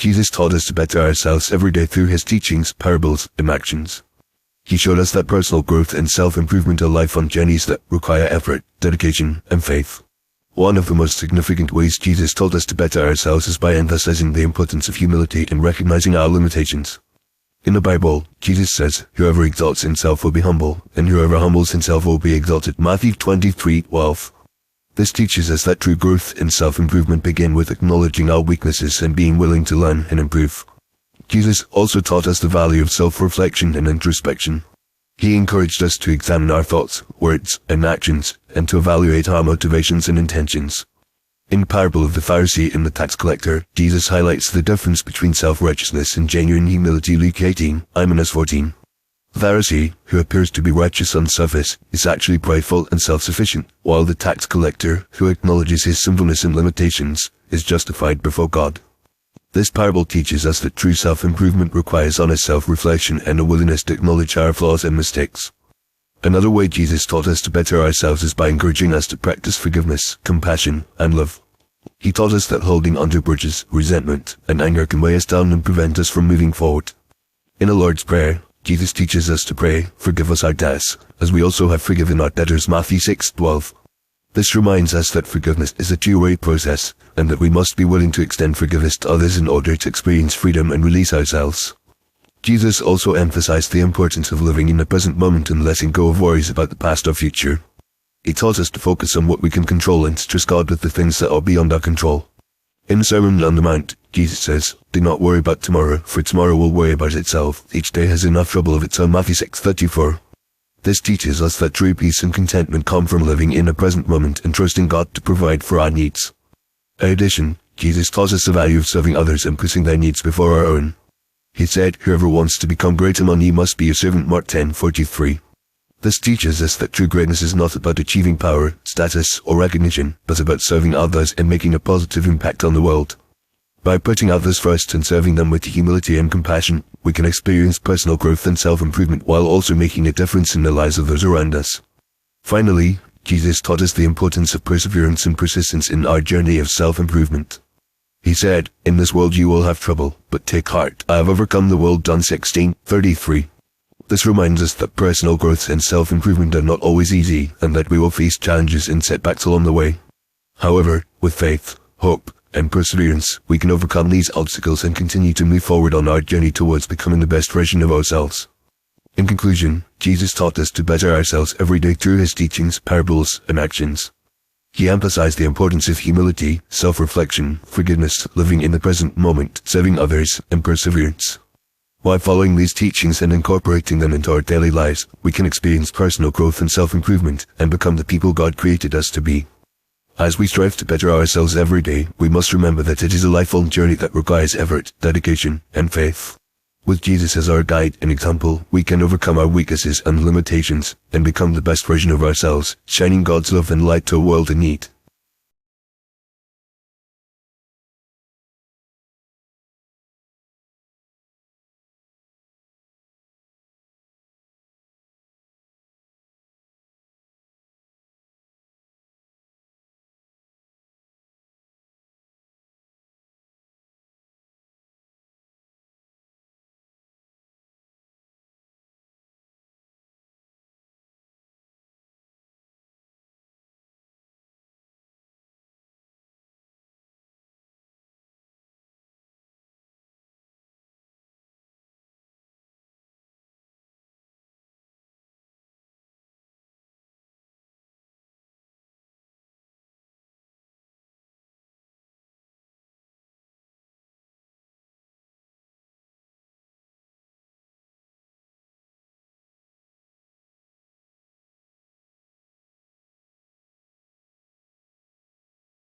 Jesus taught us to better ourselves every day through his teachings, parables, and actions. He showed us that personal growth and self-improvement are lifelong journeys that require effort, dedication, and faith. One of the most significant ways Jesus taught us to better ourselves is by emphasizing the importance of humility and recognizing our limitations. In the Bible, Jesus says, "Whoever exalts himself will be humble, and whoever humbles himself will be exalted." Matthew 23:12. This teaches us that true growth and self-improvement begin with acknowledging our weaknesses and being willing to learn and improve. Jesus also taught us the value of self-reflection and introspection. He encouraged us to examine our thoughts, words, and actions, and to evaluate our motivations and intentions. In the parable of the Pharisee and the tax collector, Jesus highlights the difference between self-righteousness and genuine humility. Luke 18:14. The Pharisee, who appears to be righteous on the surface, is actually prideful and self-sufficient, while the tax collector, who acknowledges his sinfulness and limitations, is justified before God. This parable teaches us that true self-improvement requires honest self-reflection and a willingness to acknowledge our flaws and mistakes. Another way Jesus taught us to better ourselves is by encouraging us to practice forgiveness, compassion, and love. He taught us that holding onto grudges, resentment, and anger can weigh us down and prevent us from moving forward. In the Lord's Prayer, Jesus teaches us to pray, "Forgive us our debts, as we also have forgiven our debtors." Matthew 6:12. This reminds us that forgiveness is a two-way process, and that we must be willing to extend forgiveness to others in order to experience freedom and release ourselves. Jesus also emphasized the importance of living in the present moment and letting go of worries about the past or future. He taught us to focus on what we can control and to trust God with the things that are beyond our control. In the Sermon on the Mount, Jesus says, "Do not worry about tomorrow, for tomorrow will worry about itself. Each day has enough trouble of its own." Matthew 6:34. This teaches us that true peace and contentment come from living in the present moment and trusting God to provide for our needs. In addition, Jesus taught us the value of serving others and putting their needs before our own. He said, "Whoever wants to become great among you must be your servant." Mark 10:43. This teaches us that true greatness is not about achieving power, status, or recognition, but about serving others and making a positive impact on the world. By putting others first and serving them with humility and compassion, we can experience personal growth and self-improvement while also making a difference in the lives of those around us. Finally, Jesus taught us the importance of perseverance and persistence in our journey of self-improvement. He said, "In this world you will have trouble, but take heart, I have overcome the world." John 16:33. This reminds us that personal growth and self-improvement are not always easy, and that we will face challenges and setbacks along the way. However, with faith, hope, and perseverance, we can overcome these obstacles and continue to move forward on our journey towards becoming the best version of ourselves. In conclusion, Jesus taught us to better ourselves every day through his teachings, parables, and actions. He emphasized the importance of humility, self-reflection, forgiveness, living in the present moment, serving others, and perseverance. By following these teachings and incorporating them into our daily lives, we can experience personal growth and self-improvement and become the people God created us to be. As we strive to better ourselves every day, we must remember that it is a lifelong journey that requires effort, dedication, and faith. With Jesus as our guide and example, we can overcome our weaknesses and limitations and become the best version of ourselves, shining God's love and light to a world in need.